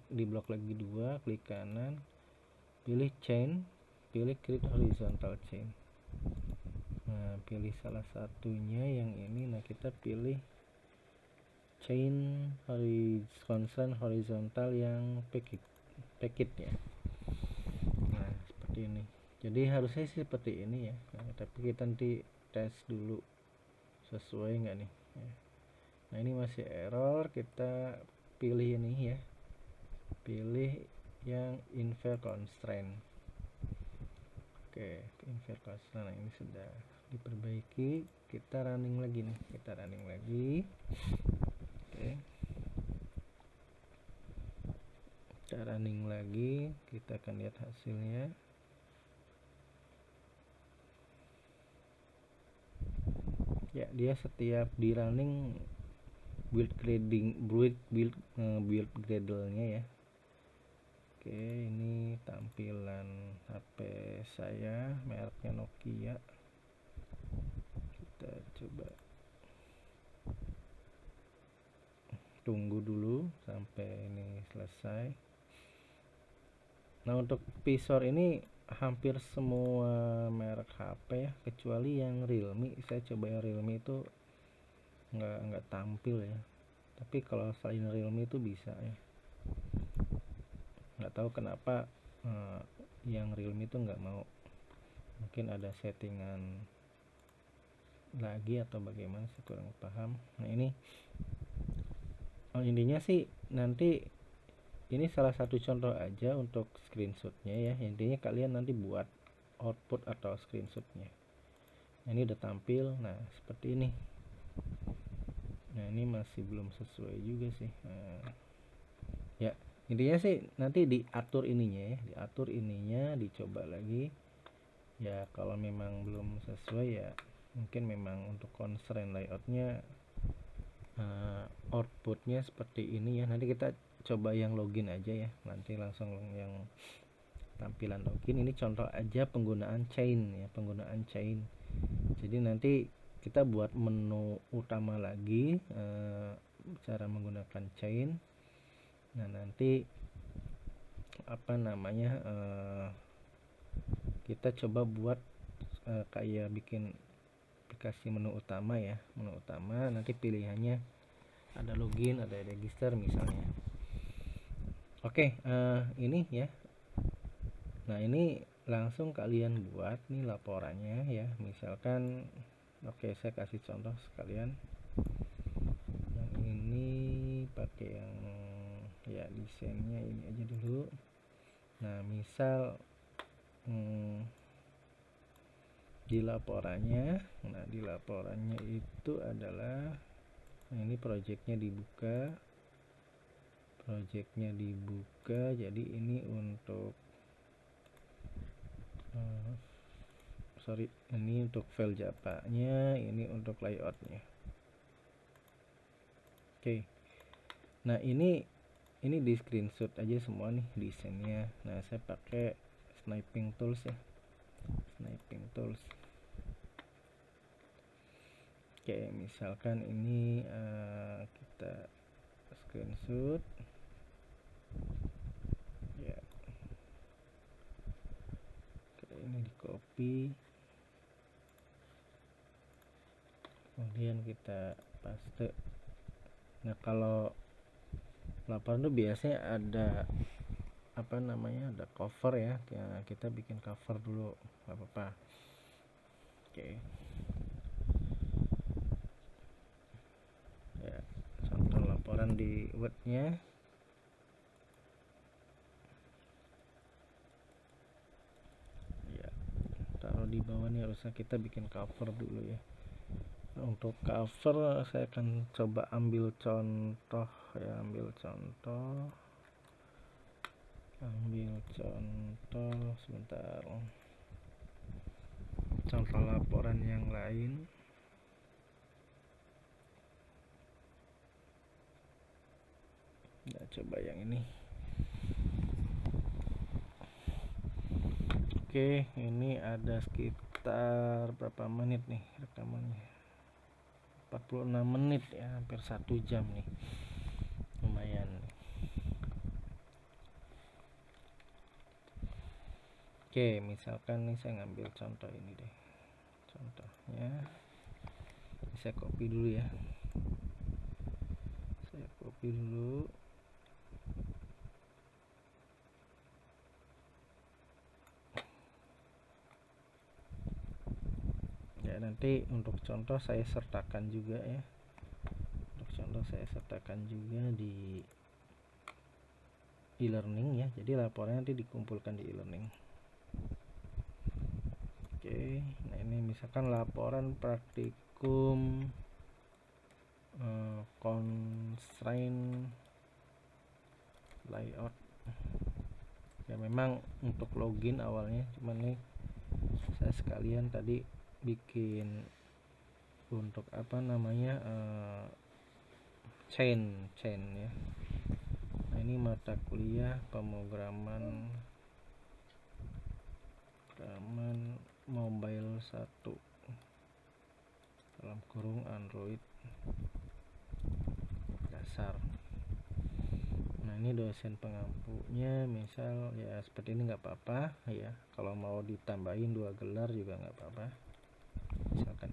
di blok lagi dua, klik kanan, pilih chain, pilih create horizontal chain. Nah, pilih salah satunya yang ini. Nah, kita pilih chain constraint horizontal yang packet ya. Nah, seperti ini. Jadi harusnya sih seperti ini ya. Nah, tapi kita nanti tes dulu sesuai nggak nih ya. Nah, ini masih error, kita pilih ini ya, pilih yang infer constraint. Oke, infer constraint. Nah, ini sudah diperbaiki, kita running lagi nih, oke, kita running lagi, kita akan lihat hasilnya. Ya, dia setiap di running build gradle-nya ya. Oke, ini tampilan HP saya, mereknya Nokia. Kita coba tunggu dulu sampai ini selesai. Nah, untuk visor ini hampir semua merek HP ya, kecuali yang Realme. Saya coba yang Realme itu nggak tampil ya, tapi kalau selain Realme itu bisa ya. Nggak tahu kenapa yang Realme itu nggak mau, mungkin ada settingan lagi atau bagaimana, saya kurang paham. Nah, ini intinya sih nanti ini salah satu contoh aja untuk screenshotnya ya. Intinya kalian nanti buat output atau screenshotnya. Nah, ini udah tampil. Nah, seperti ini. Nah, ini masih belum sesuai juga sih. Ya, intinya sih nanti diatur ininya ya, dicoba lagi ya. Kalau memang belum sesuai ya mungkin memang untuk constraint layoutnya outputnya seperti ini ya. Nanti kita coba yang login aja ya, nanti langsung yang tampilan login. Ini contoh aja penggunaan chain. Jadi nanti kita buat menu utama lagi cara menggunakan chain. Nah, nanti kita coba buat kayak bikin aplikasi menu utama ya. Nanti pilihannya ada login, ada register misalnya. Oke, ini ya. Nah, ini langsung kalian buat nih laporannya ya. Misalkan saya kasih contoh sekalian. Yang ini pakai yang ya desainnya ini aja dulu. Nah, misal di laporannya itu adalah ini projectnya dibuka, jadi ini untuk ini untuk file Java-nya, ini untuk layoutnya. Oke. Nah, ini di screenshot aja semua nih desainnya. Nah, saya pakai sniping tools ya. Oke, misalkan ini kita screenshot ya. Oke, ini di copy, kemudian kita paste. Nah, kalau laporan itu biasanya ada apa namanya, ada cover ya, kita bikin cover dulu, nggak apa-apa. Oke ya, contoh laporan di Word-nya. Ya, taruh di bawah nih, harusnya kita bikin cover dulu ya. Nah, untuk cover saya akan coba ambil contoh ya, ambil contoh sebentar, contoh laporan yang lain. Ya, coba yang ini. Oke, ini ada sekitar berapa menit nih rekamannya? 46 menit ya, hampir 1 jam nih, lumayan. Oke, misalkan nih saya ngambil contoh ini deh, contohnya saya copy dulu ya, saya copy dulu. Ya, nanti untuk contoh saya sertakan juga ya, untuk contoh saya sertakan juga di e-learning ya, jadi laporannya nanti dikumpulkan di e-learning. Oke, nah ini misalkan laporan praktikum constraint layout ya, memang untuk login awalnya, cuman nih saya sekalian tadi bikin untuk apa namanya, chain ya. Nah, ini mata kuliah pemrograman mobile 1 dalam kurung Android dasar. Nah, ini dosen pengampunya misal ya seperti ini, nggak apa-apa ya, kalau mau ditambahin 2 gelar juga nggak apa-apa, misalkan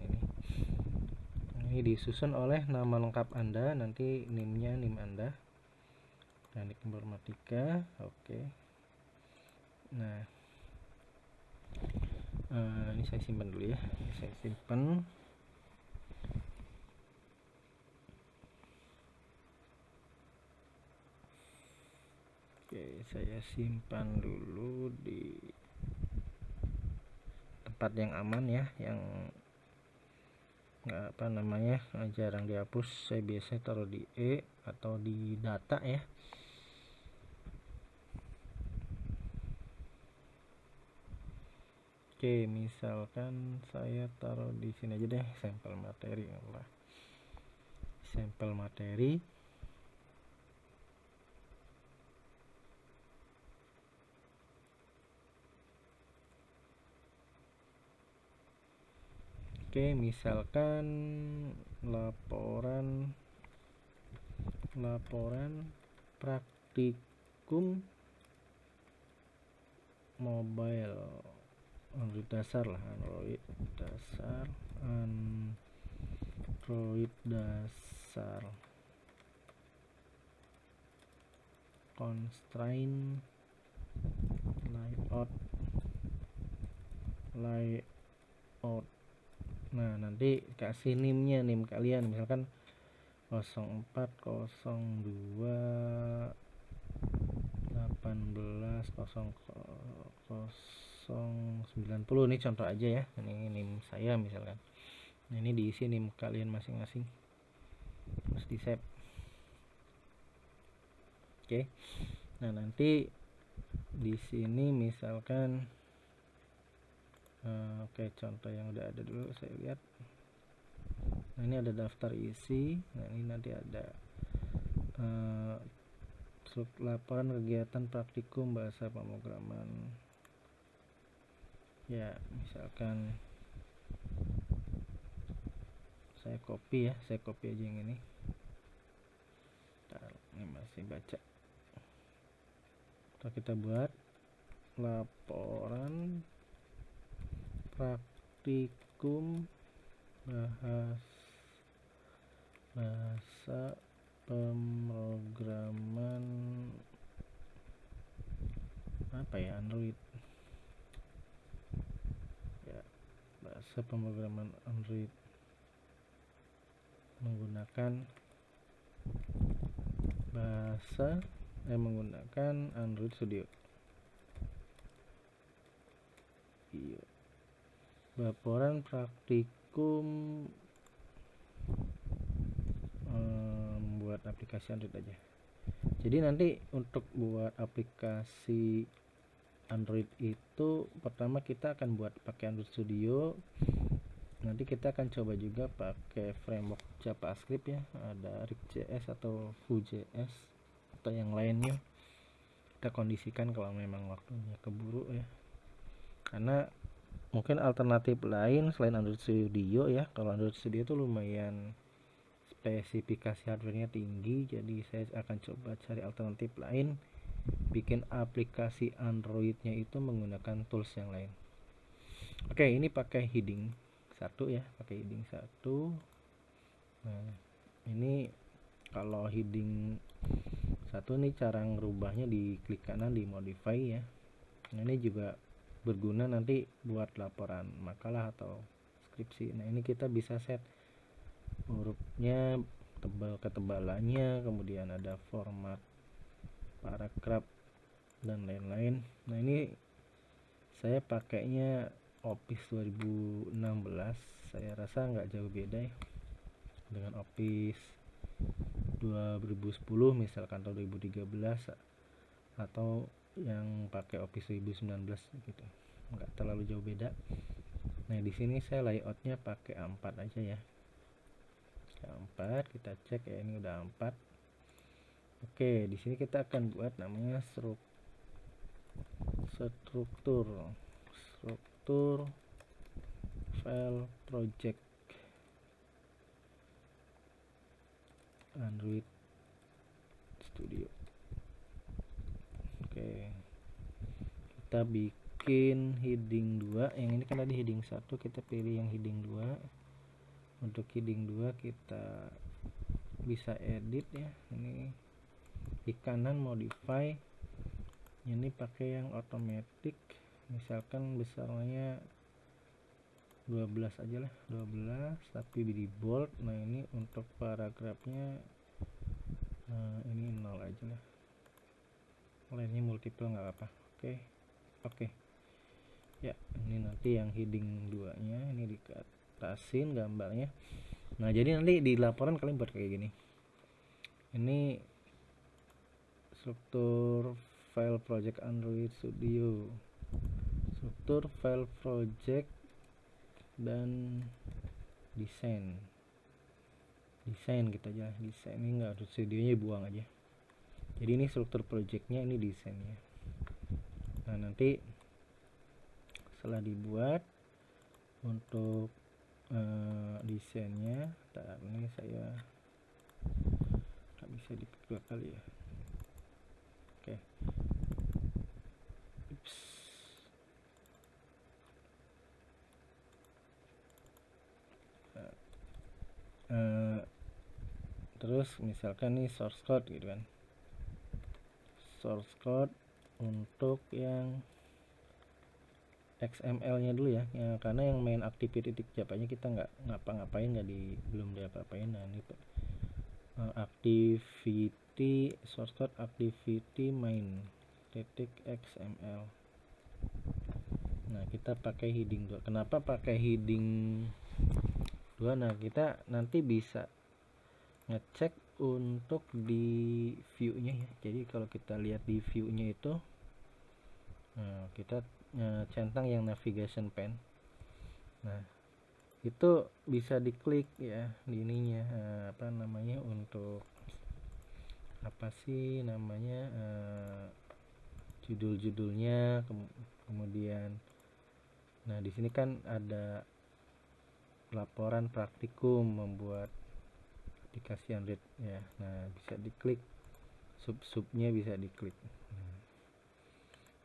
ini disusun oleh nama lengkap Anda, nanti NIM-nya NIM Anda, teknik informatika. Oke, nah ini saya simpan dulu ya, saya simpan. Oke, saya simpan dulu di tempat yang aman ya, yang nggak apa namanya, jarang dihapus. Saya biasanya taruh di atau di data ya. Oke, misalkan saya taruh di sini aja deh, sampel materi apa, sampel materi. Oke, misalkan laporan praktikum mobile Android dasar lah, Android dasar constraint layout. Nah, nanti kasih NIM-nya, NIM kalian misalkan 0402 18 0090. Ini contoh aja ya, ini NIM saya misalkan. Nah, ini diisi NIM kalian masing-masing, terus di save. Oke, nah nanti di sini misalkan oke, contoh yang udah ada dulu saya lihat. Nah, ini ada daftar isi. Nah, ini nanti ada laporan kegiatan praktikum bahasa pemrograman ya, misalkan saya copy ya, saya copy aja yang ini. Bentar, ini masih baca. Terus kita buat laporan praktikum bahasa pemrograman apa ya, Android ya, bahasa pemrograman Android menggunakan menggunakan Android Studio. Iya. Laporan praktikum buat aplikasi Android aja. Jadi nanti untuk buat aplikasi Android itu pertama kita akan buat pakai Android Studio. Nanti kita akan coba juga pakai framework JavaScript ya, ada React.js atau Vue.js atau yang lainnya. Kita kondisikan kalau memang waktunya keburu ya. Karena mungkin alternatif lain selain Android Studio ya. Kalau Android Studio itu lumayan spesifikasi hardware-nya tinggi, jadi saya akan coba cari alternatif lain, bikin aplikasi Android-nya itu menggunakan tools yang lain. Oke, ini pakai heading 1 ya, pakai heading 1. Nah, ini kalau heading 1 nih cara ngerubahnya di klik kanan di modify ya. Nah, ini juga berguna nanti buat laporan makalah atau skripsi. Nah, ini kita bisa set hurufnya, ketebalannya, kemudian ada format paragraf dan lain-lain. Nah, ini saya pakainya Office 2016, saya rasa nggak jauh beda ya dengan Office 2010 misalkan, atau 2013 atau yang pakai Office 2019 gitu, nggak terlalu jauh beda. Nah, di sini saya layoutnya pakai A4 aja ya. A4 kita cek ya, ini udah A4. Oke, di sini kita akan buat namanya struktur file project Android Studio. Oke, kita bikin heading 2. Yang ini kan tadi heading 1, kita pilih yang heading 2. Untuk heading 2 kita bisa edit ya, ini di kanan modify, ini pakai yang automatic, misalkan besarnya 12 aja lah, 12 tapi di bold. Nah, ini untuk paragrafnya ini 0 aja lah, lainnya multiple nggak apa-apa. Oke ya, ini nanti yang heading 2 nya ini dikatasin gambarnya. Nah, jadi nanti di laporan kalian buat kayak gini. Ini struktur file project Android Studio, struktur file project dan desain kita aja, desain ini nggak ada studionya, buang aja. Jadi ini struktur projectnya, ini desainnya. Nah, nanti setelah dibuat untuk desainnya, ini saya nggak bisa diklik 2 kali ya. Oke. Terus misalkan nih source code gitu kan, source code untuk yang XML nya dulu ya, karena yang main activity Java-nya kita nggak ngapa-ngapain, belum diapa-apain. Nah, ini activity source code activity main .xml. Nah, kita pakai heading 2. Kenapa pakai heading 2? Nah, kita nanti bisa ngecek untuk di view-nya ya. Jadi kalau kita lihat di view-nya itu, kita centang yang navigation pane. Nah, itu bisa diklik ya di ininya, apa namanya, untuk apa sih namanya, judul-judulnya, kemudian nah di sini kan ada laporan praktikum membuat aplikasi Android ya. Nah, bisa diklik, sub-subnya bisa diklik.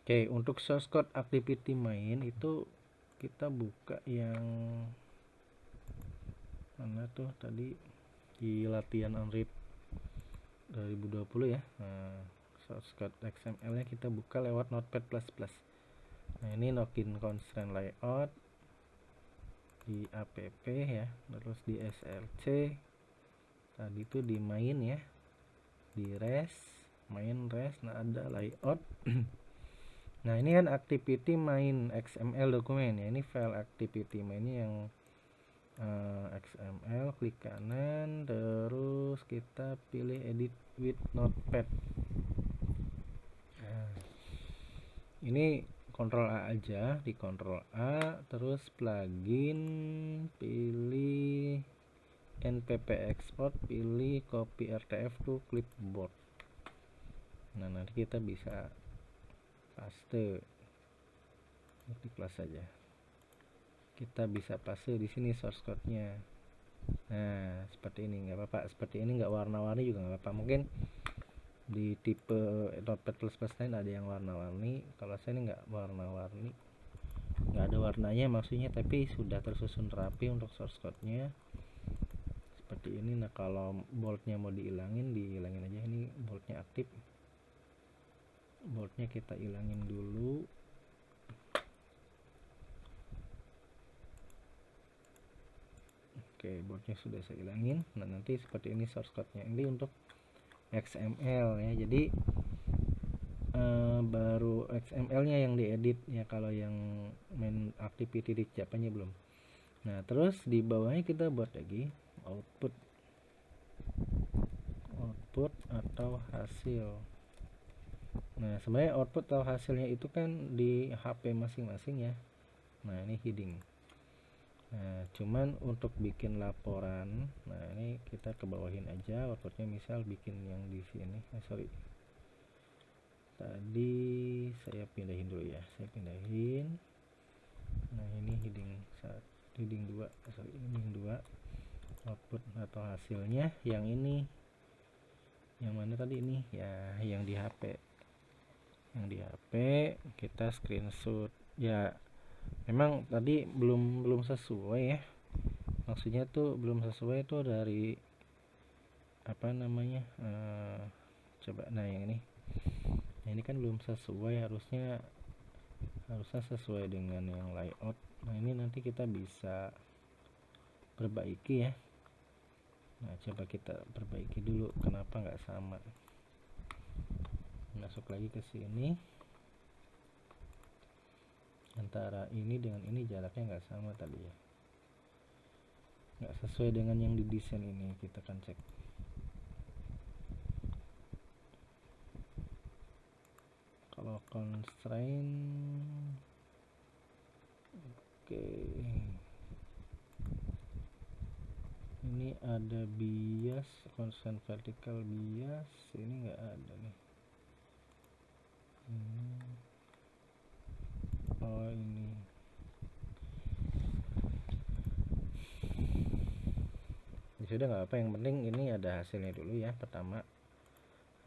Oke, untuk source code activity main itu kita buka yang mana tuh tadi di latihan Android 2020 ya. Nah, source code XML nya kita buka lewat Notepad++. Nah, ini login constraint layout di app ya, terus di SLC tadi itu di main ya, di main res. Nah, ada layout. Nah, ini kan activity main XML dokumen ya, ini file activity mainnya yang XML, klik kanan, terus kita pilih edit with notepad. Nah, ini Ctrl A aja, di Ctrl A, terus plugin, pilih npp export, pilih copy RTF to clipboard. Nah, nanti kita bisa paste di kelas saja, kita bisa paste di sini source code-nya. Nah, seperti ini nggak apa-apa, seperti ini nggak warna-warni juga nggak apa-apa. Mungkin di tipe Notepad++ lain ada yang warna-warni, kalau saya ini nggak warna-warni, nggak ada warnanya maksudnya, tapi sudah tersusun rapi untuk source code-nya seperti ini. Nah, kalau boldnya mau dihilangin aja, ini boldnya aktif, boldnya kita hilangin dulu. Oke, boldnya sudah saya hilangin. Nah, nanti seperti ini source code-nya. Ini untuk XML ya, jadi baru XML-nya yang diedit ya, kalau yang main activity di Japanya belum. Nah, terus di bawahnya kita buat lagi output atau hasil. Nah, sebenarnya output atau hasilnya itu kan di HP masing-masing ya. Nah, ini heading. Nah, cuman untuk bikin laporan, nah ini kita ke bawahin aja outputnya, misal bikin yang di sini. Tadi saya pindahin dulu ya, saya pindahin. Nah, ini heading 2, heading 2 output atau hasilnya yang ini. Yang mana tadi ini ya, yang di HP. Yang di HP kita screenshot ya. Memang tadi belum sesuai ya, maksudnya tuh belum sesuai tuh dari apa namanya, coba. Nah, yang ini kan belum sesuai, harusnya sesuai dengan yang layout. Nah, ini nanti kita bisa perbaiki ya. Nah, coba kita perbaiki dulu kenapa nggak sama. Masuk lagi ke sini, antara ini dengan ini jaraknya nggak sama tadi ya, nggak sesuai dengan yang didesain ini. Kita akan cek. Kalau constraint, oke, ini ada bias, constraint vertical bias, ini nggak ada nih. Oh, ini ya sudah, nggak apa, yang penting ini ada hasilnya dulu ya. Pertama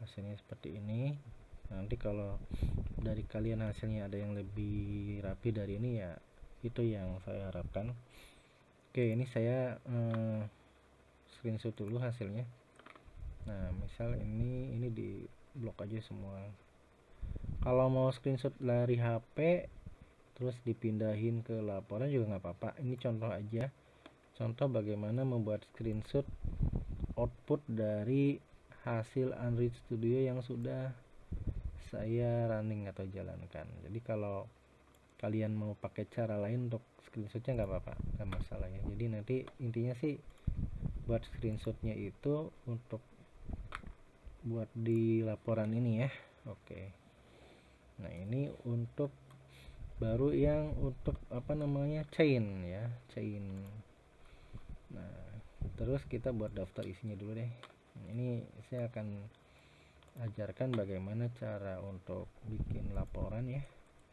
hasilnya seperti ini. Nanti kalau dari kalian hasilnya ada yang lebih rapi dari ini ya, itu yang saya harapkan. Oke, ini saya screenshot dulu hasilnya. Nah, misal ini di blok aja semua. Kalau mau screenshot dari HP terus dipindahin ke laporan juga nggak apa-apa. Ini contoh aja, contoh bagaimana membuat screenshot output dari hasil Android Studio yang sudah saya running atau jalankan. Jadi kalau kalian mau pakai cara lain untuk screenshotnya nggak apa-apa, nggak masalah ya. Jadi nanti intinya sih buat screenshotnya itu untuk buat di laporan ini ya. Oke, nah ini untuk baru yang untuk apa namanya, chain ya, chain. Nah, terus kita buat daftar isinya dulu deh. Ini saya akan ajarkan bagaimana cara untuk bikin laporan ya,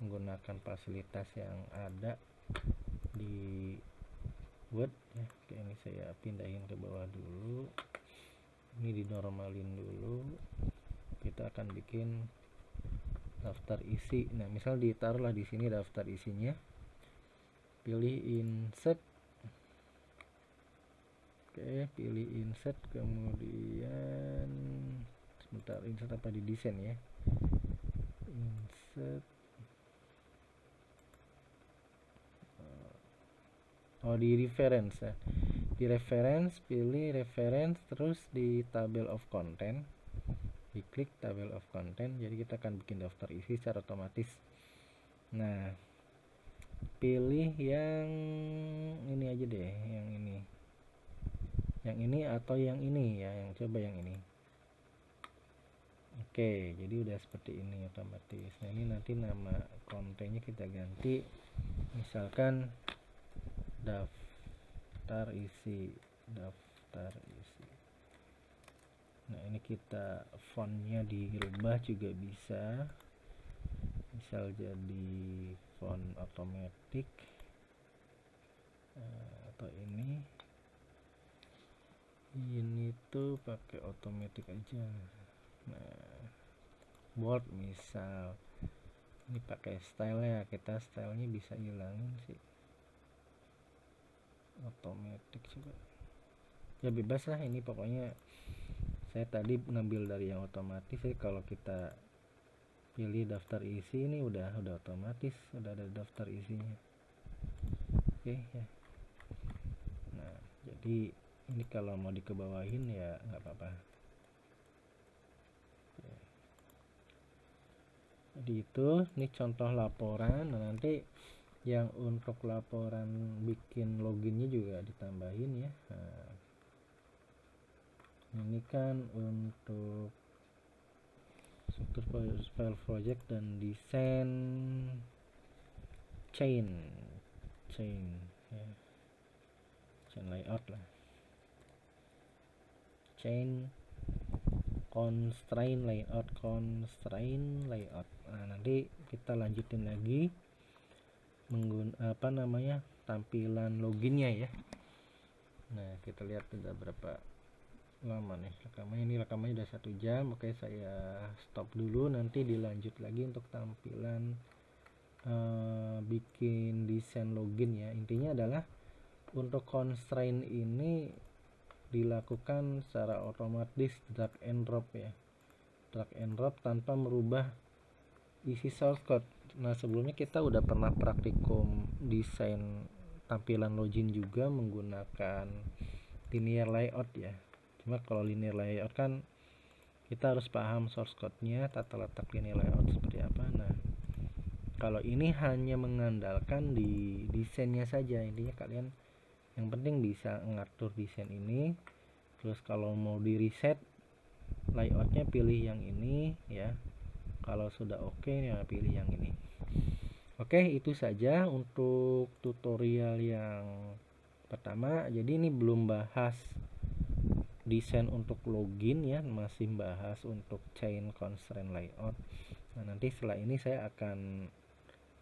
menggunakan fasilitas yang ada di Word ya. saya pindahin ke bawah dulu, ini dinormalin dulu. Kita akan bikin daftar isi. Nah, misal ditaruhlah di sini daftar isinya, pilih insert. Oke, pilih insert, kemudian sebentar, insert apa di desain ya, insert, di reference ya, di reference pilih reference, terus di table of content diklik table of content. Jadi kita akan bikin daftar isi secara otomatis. Nah, pilih yang ini aja deh, yang ini atau yang ini ya, yang coba yang ini. Oke, jadi udah seperti ini otomatis. Nah, ini nanti nama kontennya kita ganti, misalkan daftar isi. Nah, ini kita fontnya dirubah juga bisa, misal jadi font otomatis, atau ini tuh pakai otomatis aja. Nah, bold misal ini pakai style ya, kita stylenya bisa hilangin sih, otomatis juga ya, bebas lah. Ini pokoknya saya tadi ngambil dari yang otomatis ya. Kalau kita pilih daftar isi, ini udah otomatis, udah ada daftar isinya. Oke ya. Nah, jadi ini kalau mau dikebawahin ya nggak apa-apa. Jadi itu, ini contoh laporan. Nah, nanti yang untuk laporan bikin loginnya juga ditambahin ya. Nah, ini kan untuk struktur file project dan desain chain ya. Chain layout lah, chain constraint layout. Nah, nanti kita lanjutin lagi tampilan loginnya ya. Nah, kita lihat udah berapa lama nih rekamannya. Ini rekamannya udah 1 jam. Oke, saya stop dulu, nanti dilanjut lagi untuk tampilan bikin desain login ya. Intinya adalah untuk constraint ini dilakukan secara otomatis, drag and drop ya, drag and drop tanpa merubah isi source code. Nah, sebelumnya kita udah pernah praktikum desain tampilan login juga menggunakan linear layout ya. Cuma kalau linear layout kan kita harus paham source code-nya, tata letak linear layout seperti apa. Nah, kalau ini hanya mengandalkan di desainnya saja. Intinya kalian yang penting bisa ngatur desain ini. Terus kalau mau di reset layoutnya, pilih yang ini ya. Kalau sudah oke ya pilih yang ini. Oke, itu saja untuk tutorial yang pertama. Jadi ini belum bahas desain untuk login ya, masih bahas untuk chain constraint layout. Nah, nanti setelah ini saya akan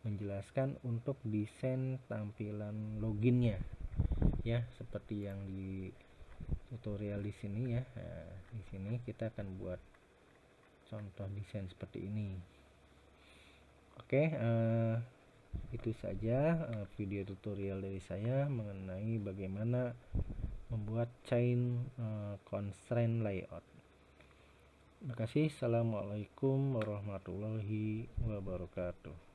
menjelaskan untuk desain tampilan loginnya ya, seperti yang di tutorial di sini ya. Nah, di sini kita akan buat contoh desain seperti ini. Oke, itu saja video tutorial dari saya mengenai bagaimana membuat chain constraint layout. Terima kasih. Assalamualaikum warahmatullahi wabarakatuh.